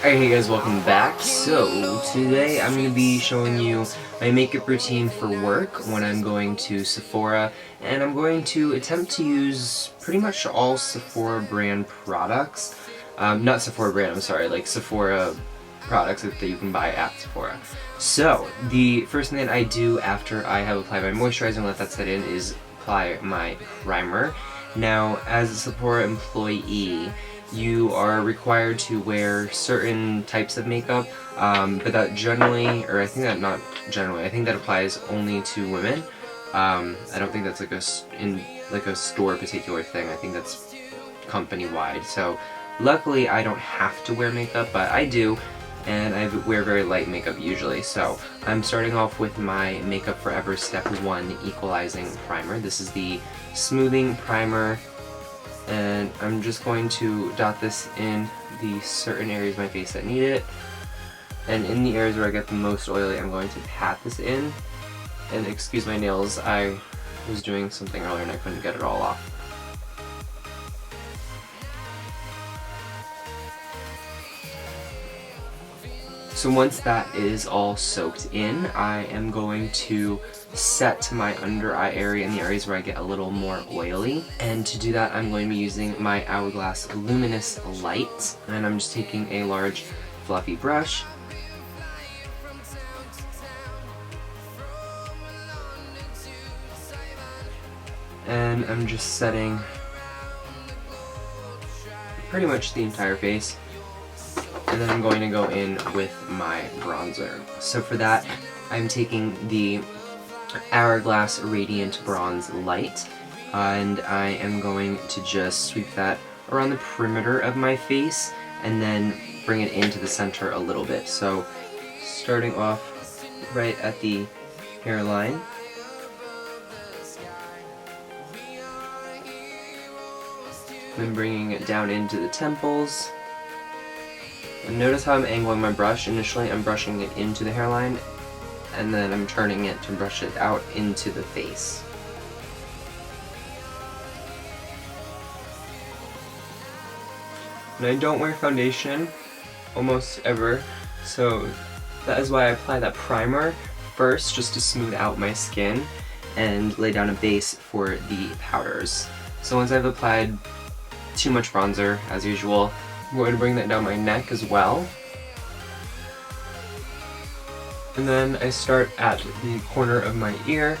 Alright, hey guys, welcome back. So, today I'm going to be showing you my makeup routine for work when I'm going to Sephora, and I'm going to attempt to use pretty much all Sephora brand products. Not Sephora brand, I'm sorry, like Sephora products that you can buy at Sephora. So, the first thing that I do after I have applied my moisturizer and let that set in is apply my primer. Now, as a Sephora employee, you are required to wear certain types of makeup, but that generally, or I think that not generally, I think that applies only to women. I don't think that's like a store particular thing. I think that's company wide. So luckily I don't have to wear makeup, but I do, and I wear very light makeup usually. So I'm starting off with my Makeup Forever Step 1 Equalizing Primer. This is the smoothing primer, and I'm just going to dot this in the certain areas of my face that need it, and in the areas where I get the most oily I'm going to pat this in. And excuse my nails, I was doing something earlier and I couldn't get it all off. So once that is all soaked in, I am going to set my under eye area in the areas where I get a little more oily. And to do that, I'm going to be using my Hourglass Luminous light. And I'm just taking a large fluffy brush. And I'm just setting pretty much the entire face. And then I'm going to go in with my bronzer. So for that, I'm taking the Hourglass Radiant Bronze Light, and I am going to just sweep that around the perimeter of my face and then bring it into the center a little bit. So starting off right at the hairline, then bringing it down into the temples. And notice how I'm angling my brush. Initially I'm brushing it into the hairline, and then I'm turning it to brush it out into the face. And I don't wear foundation almost ever, so that is why I apply that primer first, just to smooth out my skin and lay down a base for the powders. So once I've applied too much bronzer, as usual, I'm going to bring that down my neck as well. And then I start at the corner of my ear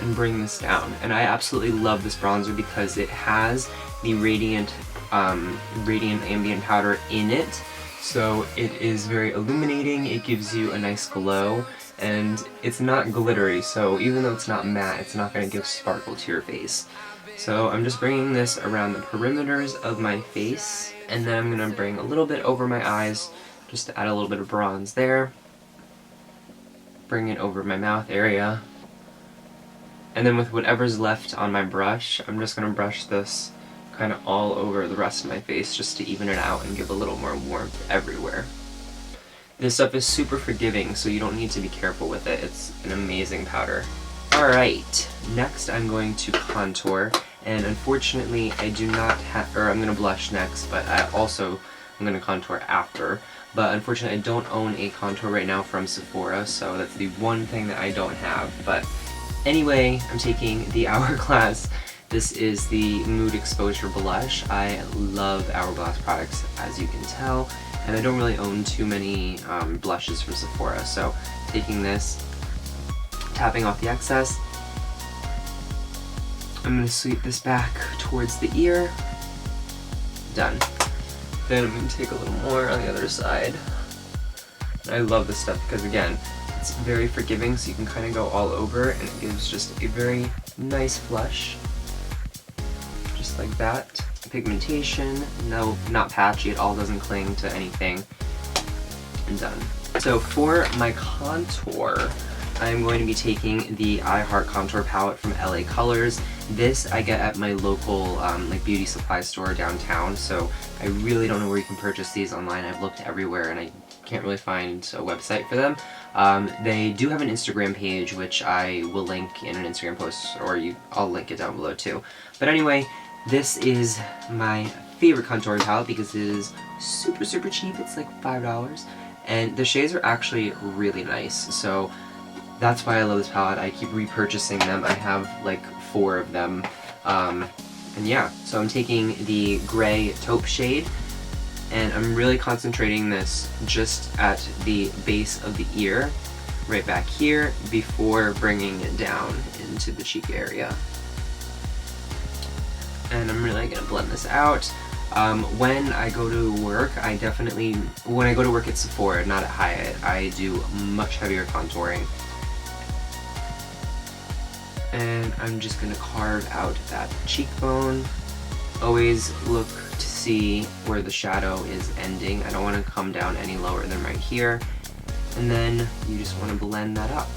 and bring this down. And I absolutely love this bronzer because it has the Radiant Ambient powder in it. So it is very illuminating, it gives you a nice glow, and it's not glittery, so even though it's not matte, it's not going to give sparkle to your face. So I'm just bringing this around the perimeters of my face, and then I'm going to bring a little bit over my eyes just to add a little bit of bronze there. Bring it over my mouth area. And then with whatever's left on my brush, I'm just going to brush this kind of all over the rest of my face just to even it out and give a little more warmth everywhere. This stuff is super forgiving, so you don't need to be careful with it. It's an amazing powder. Alright, next I'm going to contour, and unfortunately I do not have, or I'm going to blush next, but I also am going to contour after. But unfortunately I don't own a contour right now from Sephora, so that's the one thing that I don't have. But anyway, I'm taking the Hourglass. This is the Mood Exposure Blush. I love Hourglass products, as you can tell, and I don't really own too many blushes from Sephora, so taking this, tapping off the excess. I'm going to sweep this back towards the ear. Done. Then I'm going to take a little more on the other side. I love this stuff because, again, it's very forgiving, so you can kind of go all over, and it gives just a very nice flush. Just like that. Pigmentation, no, not patchy, it all doesn't cling to anything. And done. So for my contour, I'm going to be taking the I Heart Contour Palette from LA Colors. This I get at my local like beauty supply store downtown, so I really don't know where you can purchase these online. I've looked everywhere and I can't really find a website for them. They do have an Instagram page, which I will link in an Instagram post, or I'll link it down below too. But anyway, this is my favorite contouring palette because it is super cheap. It's like $5. And the shades are actually really nice. So that's why I love this palette. I keep repurchasing them. I have like 4 of them. And yeah, so I'm taking the gray taupe shade, and I'm really concentrating this just at the base of the ear, right back here, before bringing it down into the cheek area. And I'm really gonna blend this out. When I go to work, when I go to work at Sephora, not at Hyatt, I do much heavier contouring. And I'm just gonna carve out that cheekbone. Always look to see where the shadow is ending. I don't want to come down any lower than right here. And then you just want to blend that up.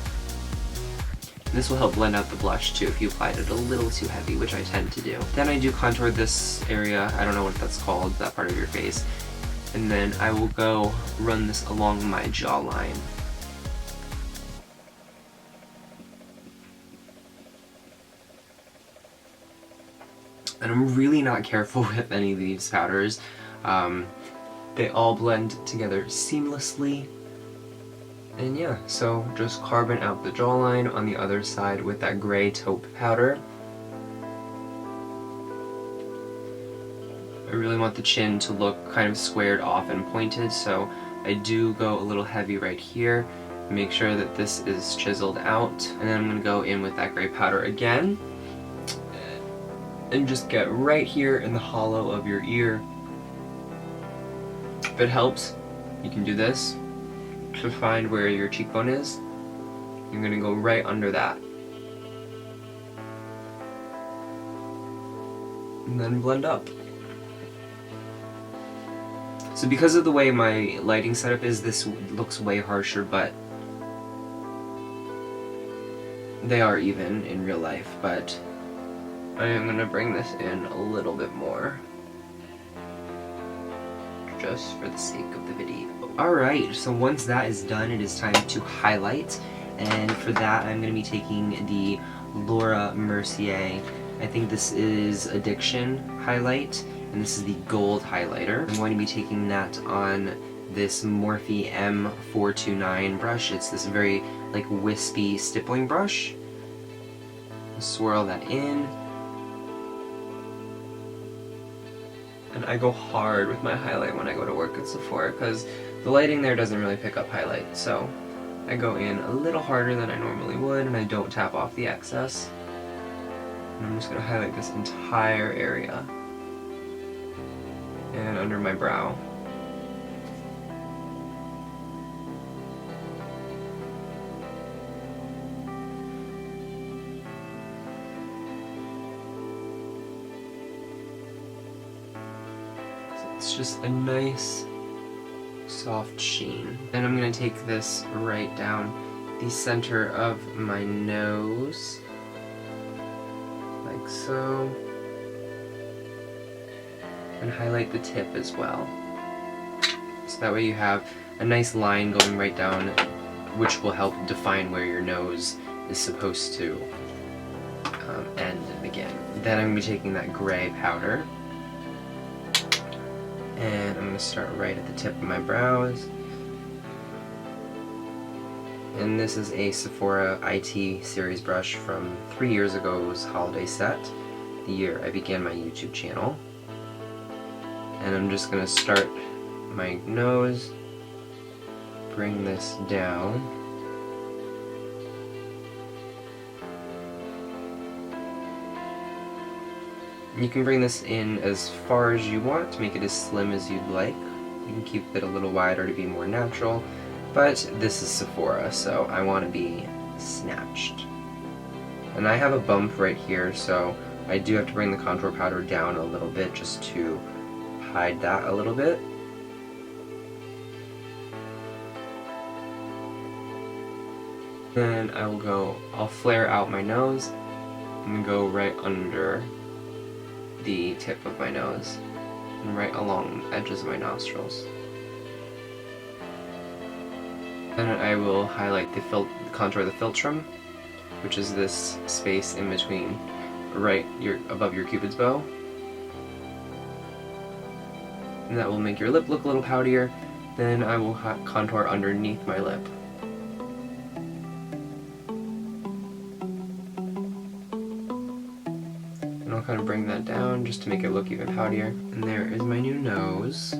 And this will help blend out the blush too if you applied it a little too heavy, which I tend to do. Then I do contour this area, I don't know what that's called, that part of your face. And then I will go run this along my jawline. And I'm really not careful with any of these powders. They all blend together seamlessly. And yeah, so just carving out the jawline on the other side with that gray taupe powder. I really want the chin to look kind of squared off and pointed, so I do go a little heavy right here. Make sure that this is chiseled out. And then I'm going to go in with that gray powder again. And just get right here in the hollow of your ear. If it helps, you can do this to find where your cheekbone is. You're gonna go right under that. And then blend up. So because of the way my lighting setup is, this looks way harsher, but they are even in real life, but I am going to bring this in a little bit more, just for the sake of the video. Alright, so once that is done, it is time to highlight, and for that I'm going to be taking the Laura Mercier, I think this is Addiction highlight, and this is the gold highlighter. I'm going to be taking that on this Morphe M429 brush. It's this very like wispy stippling brush. Swirl that in. And I go hard with my highlight when I go to work at Sephora because the lighting there doesn't really pick up highlight, so I go in a little harder than I normally would, and I don't tap off the excess. And I'm just going to highlight this entire area and under my brow. It's just a nice soft sheen. And I'm going to take this right down the center of my nose, like so, and highlight the tip as well. So that way you have a nice line going right down, which will help define where your nose is supposed to end and begin. Then I'm going to be taking that gray powder, and I'm going to start right at the tip of my brows. And this is a Sephora IT series brush from 3 years ago's holiday set, the year I began my YouTube channel. And I'm just going to start my nose, bring this down. You can bring this in as far as you want to make it as slim as you'd like. You can keep it a little wider to be more natural, but this is Sephora, so I want to be snatched. And I have a bump right here, so I do have to bring the contour powder down a little bit just to hide that a little bit. Then I'll flare out my nose and go right under the tip of my nose and right along the edges of my nostrils. Then I will highlight the contour of the philtrum, which is this space in between above your cupid's bow. and that will make your lip look a little poutier. Then I will contour underneath my lip. And I'll kind of bring that down just to make it look even poutier. And there is my new nose.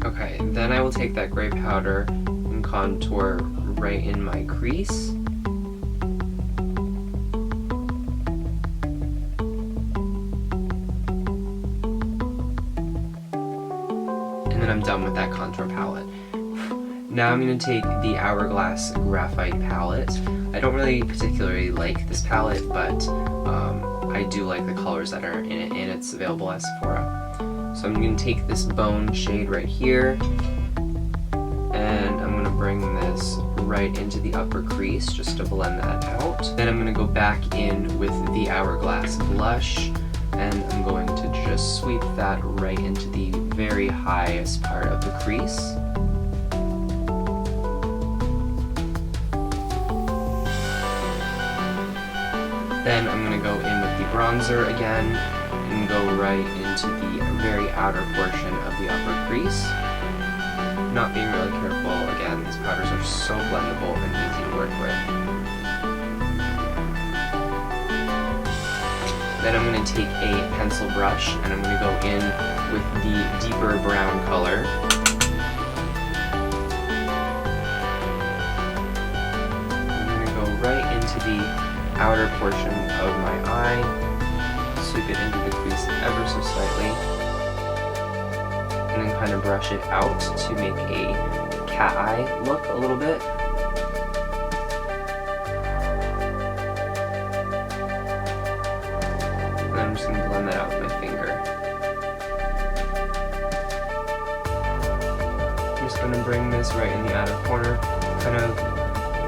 Okay, then I will take that gray powder and contour right in my crease. And then I'm done with that contour palette. Now I'm going to take the Hourglass Graphite palette. I don't really particularly like this palette, but I do like the colors that are in it, and it's available at Sephora. So I'm going to take this bone shade right here, and I'm going to bring this right into the upper crease just to blend that out. Then I'm going to go back in with the Hourglass blush, and I'm going to just sweep that right into the very highest part of the crease. Then I'm going to go in with the bronzer again and go right into the very outer portion of the upper crease. Not being really careful, again, these powders are so blendable and easy to work with. Then I'm going to take a pencil brush and I'm going to go in with the deeper brown color. I'm going to go right into the outer portion of my eye, sweep it into the crease ever so slightly, and then kind of brush it out to make a cat eye look a little bit. And I'm just going to blend that out with my finger. I'm just going to bring this right in the outer corner, kind of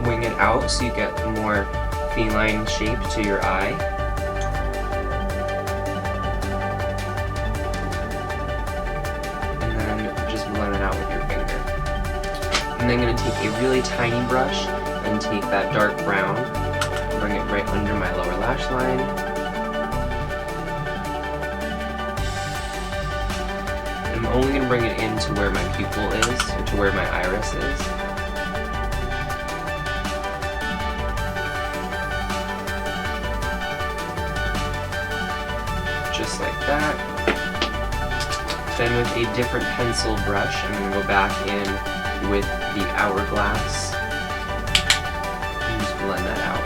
wing it out so you get more feline shape to your eye. And then just blend it out with your finger. And then I'm going to take a really tiny brush and take that dark brown, bring it right under my lower lash line. And I'm only going to bring it into where my pupil is, or to where my iris is. Just like that. Then with a different pencil brush, I'm going to go back in with the Hourglass and just blend that out.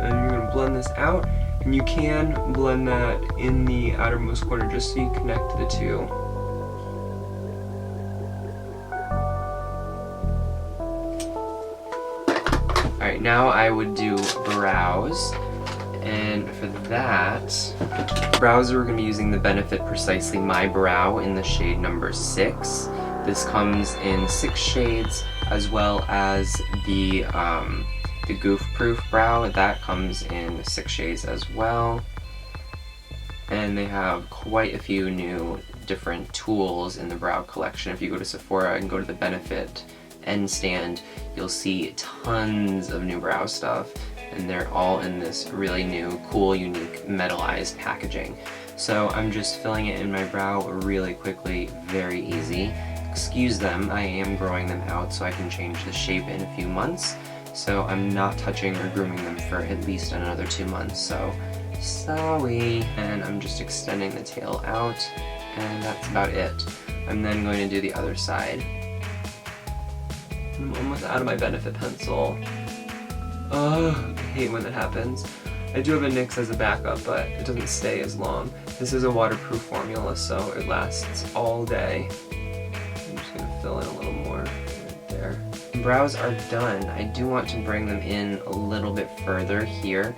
And you're going to blend this out. And you can blend that in the outermost corner just so you connect the two. Alright, now I would do brows. And for that, brows we're going to be using the Benefit Precisely My Brow in the shade number 6. This comes in 6 shades, as well as the Goof Proof brow, that comes in 6 shades as well. And they have quite a few new different tools in the brow collection. If you go to Sephora and go to the Benefit end stand, you'll see tons of new brow stuff, and they're all in this really new, cool, unique metallized packaging. So I'm just filling it in my brow really quickly, very easy. Excuse them, I am growing them out so I can change the shape in a few months. So I'm not touching or grooming them for at least another 2 months, so sorry. And I'm just extending the tail out, and that's about it. I'm then going to do the other side. I'm almost out of my Benefit pencil. Oh, I hate when that happens. I do have a NYX as a backup, but it doesn't stay as long. This is a waterproof formula, so it lasts all day. I'm just going to fill in a little more right there. Brows are done. I do want to bring them in a little bit further here,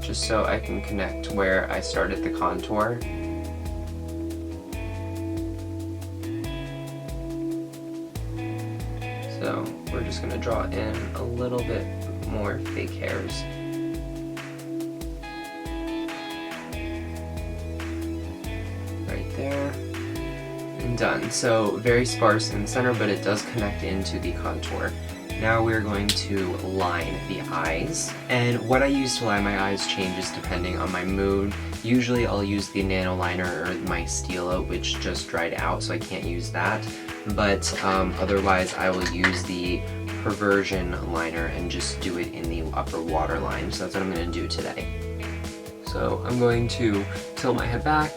just so I can connect where I started the contour. So we're just going to draw in a little bit more fake hairs. And done. So very sparse in the center, but it does connect into the contour. Now we're going to line the eyes. And what I use to line my eyes changes depending on my mood. Usually I'll use the nano liner or my Stila, which just dried out, so I can't use that. But otherwise I will use the Perversion liner and just do it in the upper waterline. So that's what I'm going to do today. So I'm going to tilt my head back,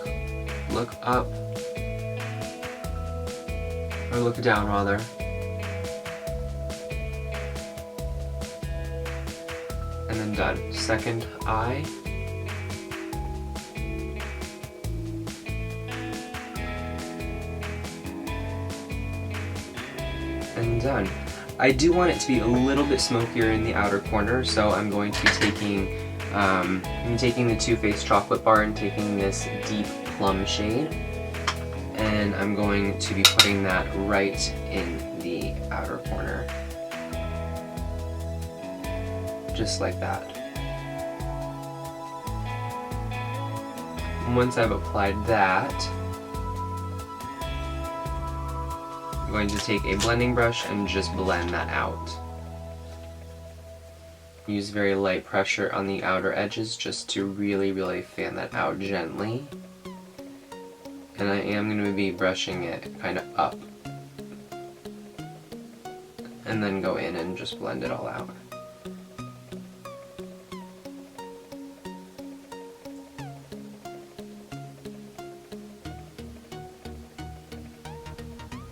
look up, or look down rather. And then done. Second eye. And done. I do want it to be a little bit smokier in the outer corner, so I'm going to be taking the Too Faced chocolate bar and taking this deep plum shade, and I'm going to be putting that right in the outer corner, just like that. And once I've applied that, I'm going to take a blending brush and just blend that out. Use very light pressure on the outer edges just to really fan that out gently. And I am going to be brushing it kind of up. And then go in and just blend it all out.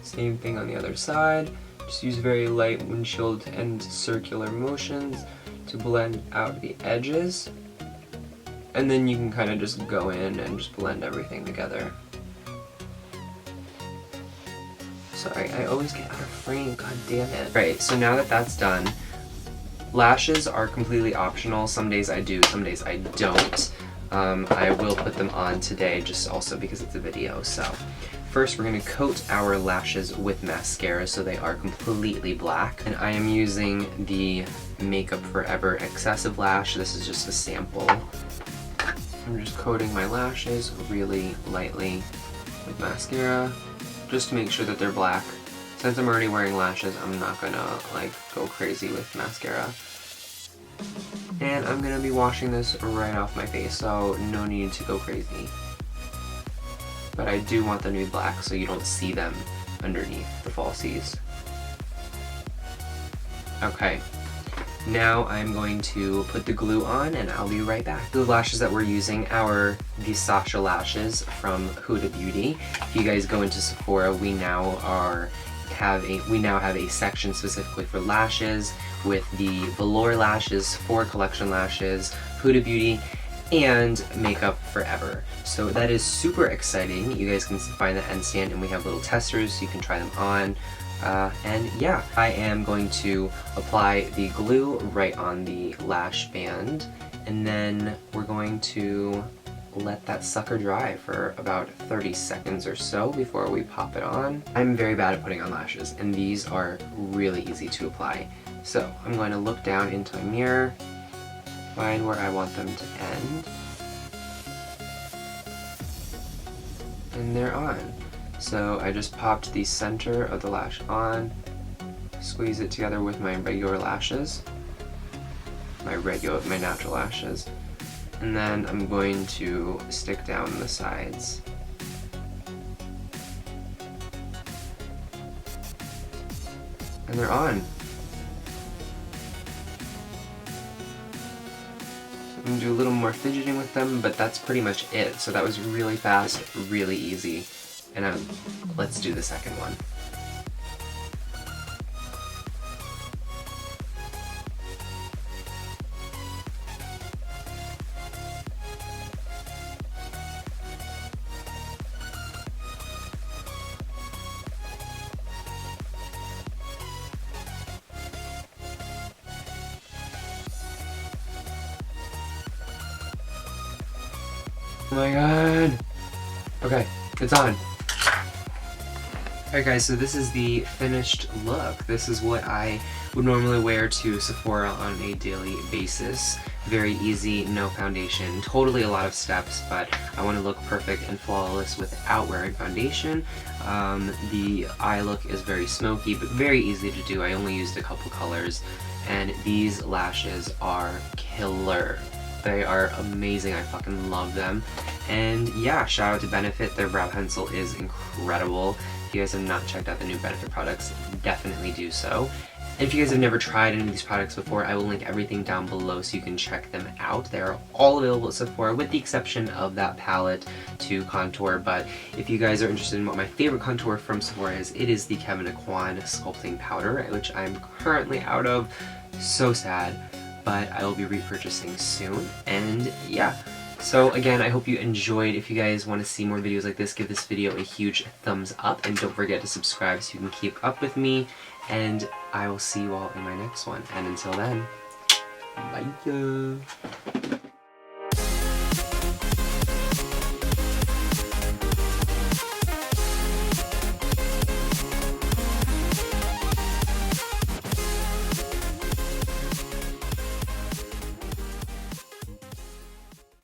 Same thing on the other side. Just use very light windshield and circular motions to blend out the edges. And then you can kind of just go in and just blend everything together. Sorry, I always get out of frame, god damn it. Right, so now that that's done, lashes are completely optional. Some days I do, some days I don't. I will put them on today just also because it's a video, so. First, we're going to coat our lashes with mascara so they are completely black. And I am using the Makeup Forever Excessive Lash. This is just a sample. I'm just coating my lashes really lightly with mascara, just to make sure that they're black. Since I'm already wearing lashes, I'm not gonna like go crazy with mascara. And I'm gonna be washing this right off my face, so no need to go crazy. But I do want them to be black so you don't see them underneath the falsies. Okay, now I'm going to put the glue on and I'll be right back. The lashes that we're using are the Sasha lashes from Huda Beauty. If you guys go into Sephora, we now have a section specifically for lashes with the velour lashes, 4 collection lashes, Huda Beauty, and Makeup Forever. So that is super exciting. You guys can find the end stand and we have little testers so you can try them on. And yeah, I am going to apply the glue right on the lash band, and then we're going to let that sucker dry for about 30 seconds or so before we pop it on. I'm very bad at putting on lashes, and these are really easy to apply. So I'm going to look down into a mirror, find where I want them to end, and they're on. So I just popped the center of the lash on, squeeze it together with my regular lashes, my natural lashes, and then I'm going to stick down the sides. And they're on. I'm going to do a little more fidgeting with them, but that's pretty much it. So that was really fast, really easy. And let's do the second one. Oh my god! Okay, it's on. Alright guys, so this is the finished look. This is what I would normally wear to Sephora on a daily basis. Very easy, no foundation, totally a lot of steps, but I want to look perfect and flawless without wearing foundation. The eye look is very smoky, but very easy to do. I only used a couple colors, and these lashes are killer. They are amazing, I fucking love them. And yeah, shout out to Benefit, their brow pencil is incredible. If you guys have not checked out the new Benefit products, definitely do so. And if you guys have never tried any of these products before, I will link everything down below so you can check them out. They are all available at Sephora with the exception of that palette to contour. But if you guys are interested in what my favorite contour from Sephora is, it is the Kevin Aquan Sculpting Powder, which I'm currently out of. So sad, but I will be repurchasing soon. And yeah. So again, I hope you enjoyed. If you guys want to see more videos like this, give this video a huge thumbs up and don't forget to subscribe so you can keep up with me. And I will see you all in my next one. And until then, bye.